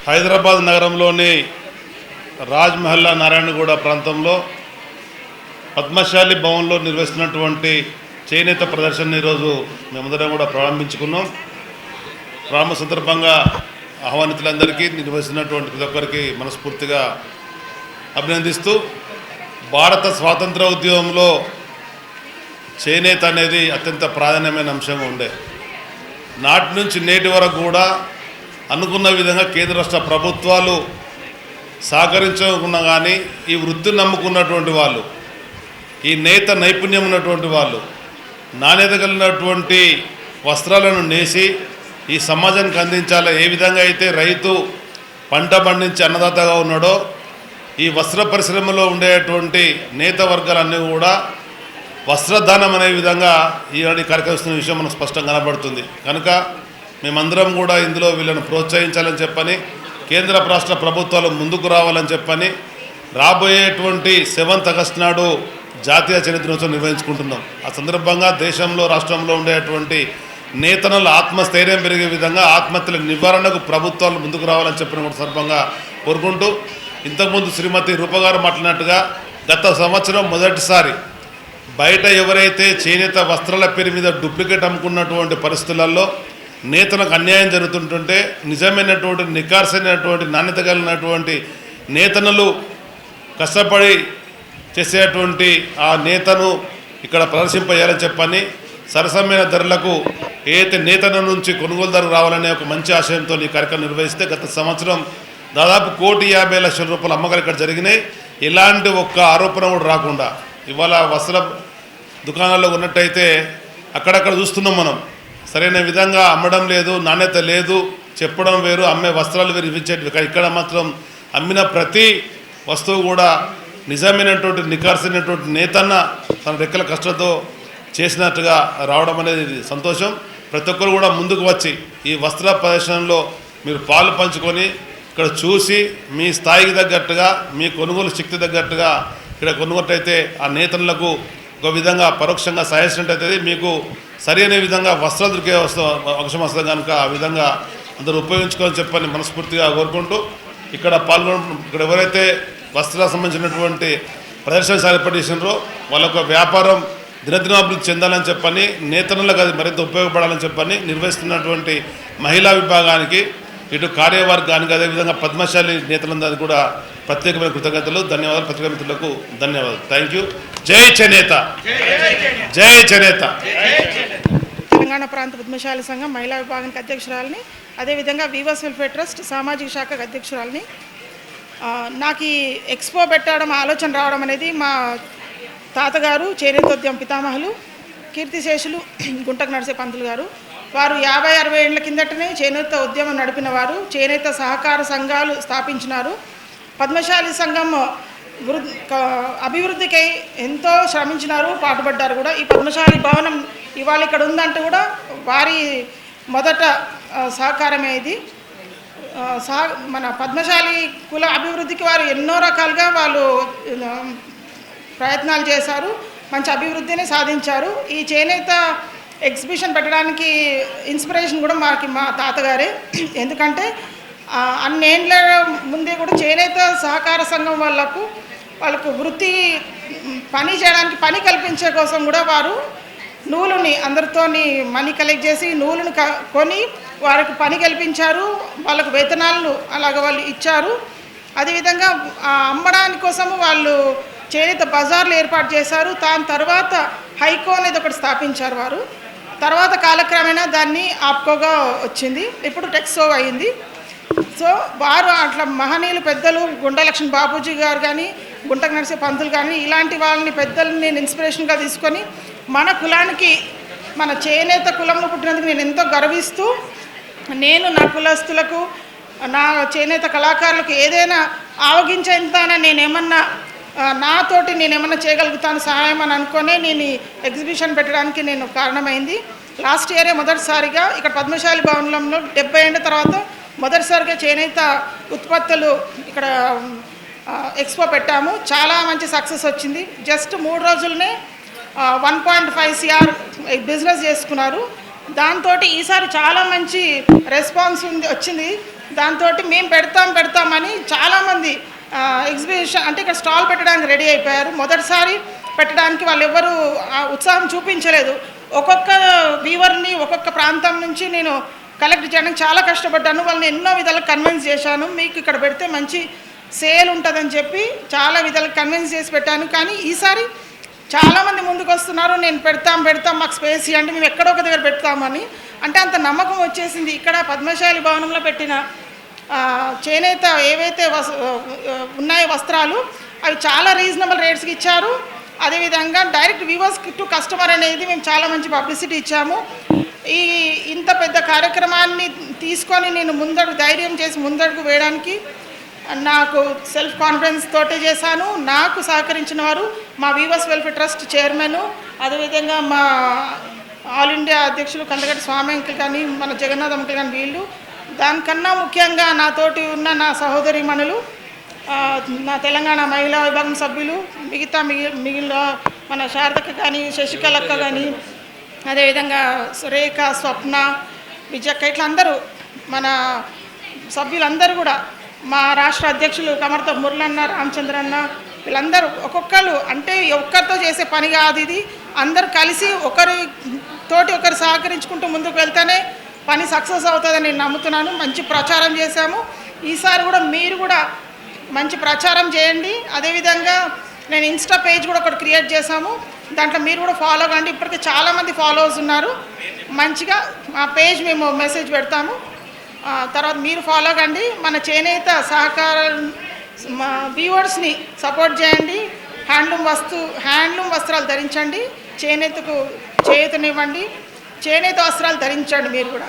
హైదరాబాద్ నగరంలోని రాజ్మహల్లా నారాయణగూడ ప్రాంతంలో పద్మశాలి భవన్లో నిర్వహిస్తున్నటువంటి చేనేత ప్రదర్శన ఈరోజు మేమందరం కూడా ప్రారంభించుకున్నాం. ప్రారంభ సందర్భంగా ఆహ్వానితులందరికీ నిర్వహిస్తున్నటువంటి ప్రతి ఒక్కరికి మనస్ఫూర్తిగా అభినందిస్తూ, భారత స్వాతంత్ర ఉద్యమంలో చేనేత అనేది అత్యంత ప్రాధాన్యమైన అంశంగా ఉండే. నాటి నుంచి నేటి వరకు కూడా అనుకున్న విధంగా కేంద్ర రాష్ట్ర ప్రభుత్వాలు సహకరించకుండా కానీ ఈ వృత్తిని నమ్ముకున్నటువంటి వాళ్ళు, ఈ నేత నైపుణ్యం ఉన్నటువంటి వాళ్ళు నాణ్యత కలిగినటువంటి వస్త్రాలను నేసి ఈ సమాజానికి అందించాలి. ఏ విధంగా అయితే రైతు పంట పండించి అన్నదాతగా ఉన్నాడో, ఈ వస్త్ర పరిశ్రమలో ఉండేటువంటి నేత వర్గాలన్నీ కూడా వస్త్రదానం అనే విధంగా ఈనాడు కార్యక్రమిస్తున్న విషయం మనకు స్పష్టంగా కనబడుతుంది. కనుక మేమందరం కూడా ఇందులో వీళ్ళను ప్రోత్సహించాలని చెప్పని, కేంద్ర రాష్ట్ర ప్రభుత్వాలు ముందుకు రావాలని చెప్పని, రాబోయేటువంటి 7th ఆగస్టు నాడు జాతీయ చేనేత దినోత్సవం నిర్వహించుకుంటున్నాం. ఆ సందర్భంగా దేశంలో రాష్ట్రంలో ఉండేటువంటి నేతనల ఆత్మస్థైర్యం పెరిగే విధంగా ఆత్మహత్యల నివారణకు ప్రభుత్వాలు ముందుకు రావాలని చెప్పిన కూడా సందర్భంగా కోరుకుంటూ, ఇంతకుముందు శ్రీమతి రూపగారు మాట్లాడినట్టుగా గత సంవత్సరం మొదటిసారి బయట ఎవరైతే చేనేత వస్త్రాల పేరు మీద డూప్లికేట్ అమ్ముకున్నటువంటి పరిస్థితులలో నేతలకు అన్యాయం జరుగుతుంటుంటే, నిజమైనటువంటి నికార్సైనటువంటి నాణ్యత కలిగినటువంటి నేతనలు కష్టపడి చేసేటువంటి ఆ నేతను ఇక్కడ ప్రదర్శింపజేయాలని చెప్పని, సరసమైన ధరలకు ఏదైతే నేతన నుంచి కొనుగోలుదారు రావాలనే ఒక మంచి ఆశయంతో ఈ కార్యక్రమం నిర్వహిస్తే గత సంవత్సరం దాదాపు 1,50,00,000 రూపాయల అమ్మకాలు ఇక్కడ జరిగినాయి. ఇలాంటి ఒక్క ఆరోపణ కూడా రాకుండా ఇవాళ వస్త్ర దుకాణాల్లో ఉన్నట్టయితే అక్కడక్కడ చూస్తున్నాం మనం, సరైన విధంగా అమ్మడం లేదు, నాణ్యత లేదు, చెప్పడం వేరు, అమ్మే వస్త్రాలు వేరు ఇచ్చేటివి. ఇక్కడ మాత్రం అమ్మిన ప్రతి వస్తువు కూడా నిజమైనటువంటి నికార్సైనటువంటి నేతన్న తన రెక్కల కష్టంతో చేసినట్టుగా రావడం అనేది సంతోషం. ప్రతి ఒక్కరు కూడా ముందుకు వచ్చి ఈ వస్త్ర ప్రదర్శనలో మీరు పాలు పంచుకొని ఇక్కడ చూసి మీ స్థాయికి తగ్గట్టుగా, మీ కొనుగోలు శక్తి తగ్గట్టుగా ఇక్కడ కొనుగోటైతే ఆ నేతలకు ఒక విధంగా పరోక్షంగా సహాయించినట్టయితే మీకు సరైన విధంగా వస్త్రాలు దొరికే అవకాశం వస్తుంది. కనుక ఆ విధంగా అందరూ ఉపయోగించుకోవాలని చెప్పని మనస్ఫూర్తిగా కోరుకుంటూ, ఇక్కడ ఇక్కడ ఎవరైతే వస్త్రాలకు సంబంధించినటువంటి ప్రదర్శన ఏర్పడినారో వాళ్ళకు వ్యాపారం దినదినాభివృద్ధి చెందాలని చెప్పని, నేతలకు అది మరింత ఉపయోగపడాలని చెప్పని నిర్వహిస్తున్నటువంటి మహిళా విభాగానికి, ఇటు కార్యవర్గానికి, అదేవిధంగా పద్మశాలి నేతలందరికీ కూడా ప్రత్యేకమైన కృతజ్ఞతలు, ధన్యవాదాలు. పత్రికా మిత్రులకు ధన్యవాదాలు. Thank you. జై చేనేత, జై చేనేత. తెలంగాణ ప్రాంత పద్మశాలి సంఘం మహిళా విభాగానికి అధ్యక్షురాలని, అదేవిధంగా వీవర్స్ వెల్ఫేర్ ట్రస్ట్ సామాజిక శాఖకు అధ్యక్షురాలని. నాకు ఈ ఎక్స్పో పెట్టడం ఆలోచన రావడం అనేది మా తాతగారు చేనేతోద్యమ పితామహులు కీర్తిశేషులు గుంటకు నడిసే పంతులు గారు. వారు 50-60 ఏళ్ల కిందటనే చేనేత ఉద్యమం నడిపిన వారు. చేనేత సహకార సంఘాలు స్థాపించినారు. పద్మశాలి సంఘం అభివృద్ధికై ఎంతో శ్రమించినారు, పాటుపడ్డారు కూడా. ఈ పద్మశాలి భవనం ఇవాళ ఇక్కడ ఉందంటే కూడా వారి మొదట సహకారమే ఇది. మన పద్మశాలి కుల అభివృద్ధికి వారు ఎన్నో రకాలుగా వాళ్ళు ప్రయత్నాలు చేశారు, మంచి అభివృద్ధిని సాధించారు. ఈ చేనేత ఎగ్జిబిషన్ పెట్టడానికి ఇన్స్పిరేషన్ కూడా మా తాతగారే. ఎందుకంటే అన్నేళ్ళ ముందే కూడా చేనేత సహకార సంఘం వాళ్ళకు వృత్తి పని చేయడానికి పని కల్పించే కోసం కూడా వారు నూలుని అందరితోని మనీ కలెక్ట్ చేసి నూలుని కొని వారికి పని కల్పించారు. వాళ్ళకు వేతనాలను అలాగ వాళ్ళు ఇచ్చారు. అదేవిధంగా అమ్మడానికి కోసము వాళ్ళు చేనేత బజార్లు ఏర్పాటు చేశారు. దాని తర్వాత హైకో అనేది ఒకటి స్థాపించారు వారు. తర్వాత కాలక్రమేణా దాన్ని ఆప్కోగా వచ్చింది, ఇప్పుడు టెక్సో అయింది. సో వారు అట్లా మహనీయులు పెద్దలు గుండలక్ష్మణ్ బాపూజీ గారు కానీ, గుంటకు నడిసే పంతులు కానీ, ఇలాంటి వాళ్ళని పెద్దల్ని నేను ఇన్స్పిరేషన్గా తీసుకొని మన కులానికి, మన చేనేత కులంలో పుట్టినందుకు నేను ఎంతో గర్విస్తూ, నేను నా కులస్తులకు, నా చేనేత కళాకారులకు ఏదైనా ఆవగించేంతైనా నేనేమన్నా నాతోటి నేనేమన్నా చేయగలుగుతాను సహాయం అని అనుకునే నేను ఈ ఎగ్జిబిషన్ పెట్టడానికి నేను కారణమైంది. లాస్ట్ ఇయరే మొదటిసారిగా ఇక్కడ పద్మశాలి భవనంలో 70 ఏళ్ళ తర్వాత మొదటిసారిగా చేనేత ఉత్పత్తులు ఇక్కడ ఎక్స్పో పెట్టాము. చాలా మంచి సక్సెస్ వచ్చింది. జస్ట్ 3 రోజులనే 1.5 CR బిజినెస్ చేసుకున్నారు. దాంతో ఈసారి చాలా మంచి రెస్పాన్స్ వచ్చింది. దాంతో మేము పెడతామని చాలామంది ఎగ్జిబిషన్ అంటే ఇక్కడ స్టాల్ పెట్టడానికి రెడీ అయిపోయారు. మొదటిసారి పెట్టడానికి వాళ్ళు ఎవ్వరూ ఉత్సాహం చూపించలేదు. ఒక్కొక్క వీవర్ని ఒక్కొక్క ప్రాంతం నుంచి నేను కలెక్ట్ చేయడానికి చాలా కష్టపడ్డాను. వాళ్ళని ఎన్నో విధాలుగా కన్విన్స్ చేశాను. మీకు ఇక్కడ పెడితే మంచి సేల్ ఉంటుందని చెప్పి చాలా విధాలుగా కన్విన్స్ చేసి పెట్టాను. కానీ ఈసారి చాలామంది ముందుకు వస్తున్నారు, నేను పెడతాం మాకు స్పేస్ అంటే మేము ఎక్కడో ఒక దగ్గర పెడతామని. అంటే అంత నమ్మకం వచ్చేసింది. ఇక్కడ పద్మశాలి భవనంలో పెట్టిన చేనేత ఏవైతే ఉన్నాయో వస్త్రాలు అవి చాలా రీజనబుల్ రేట్స్కి ఇచ్చారు. అదేవిధంగా డైరెక్ట్ వ్యూవర్స్ టు కస్టమర్ అనేది మేము చాలా మంచి పబ్లిసిటీ ఇచ్చాము. ఇంత పెద్ద కార్యక్రమాన్ని తీసుకొని నేను ధైర్యం చేసి ముందడుగు వేయడానికి నాకు సెల్ఫ్ కాన్ఫిడెన్స్ తోటే చేశాను. నాకు సహకరించిన వారు మా వీవర్స్ వెల్ఫేర్ ట్రస్ట్ చైర్మన్, అదేవిధంగా మా ఆల్ ఇండియా అధ్యక్షులు కందగడ్డి స్వామి అంకుల్ కానీ మన జగన్నాథ్ అంకుల్ కానీ వీళ్ళు. దానికన్నా ముఖ్యంగా నాతోటి ఉన్న నా సహోదరిమణులు, నా తెలంగాణ మహిళా విభాగం సభ్యులు, మిగిలిన మన శారదక్క కానీ శశికళక్క కానీ అదేవిధంగా రేఖ, స్వప్న, విజయక్క ఇట్లా అందరూ మన సభ్యులందరూ కూడా, మా రాష్ట్ర అధ్యక్షులు కమర్త మురళన్న, రామచంద్రన్న వీళ్ళందరూ ఒక్కొక్కరు అంటే ఒక్కరితో చేసే పని కాదు ఇది. అందరూ కలిసి ఒకరు సహకరించుకుంటూ ముందుకు వెళ్తేనే పని సక్సెస్ అవుతుందని నేను నమ్ముతున్నాను. మంచి ప్రచారం చేశాము. ఈసారి కూడా మీరు కూడా మంచి ప్రచారం చేయండి. అదేవిధంగా నేను ఇన్స్టా పేజ్ కూడా ఒకటి క్రియేట్ చేశాము. దాంట్లో మీరు కూడా ఫాలో కండి. ఇప్పటికే చాలామంది ఫాలోవర్స్ ఉన్నారు. మంచిగా మా పేజ్ మేము మెసేజ్ పెడతాము. తర్వాత మీరు ఫాలో కండి. మన చేనేత సహకార వ్యూవర్స్ని సపోర్ట్ చేయండి. హ్యాండ్లూమ్ వస్త్రాలు ధరించండి. చేనేతకు చేయూతనివ్వండి. చేనేత వస్త్రాలు ధరించండి మీరు కూడా.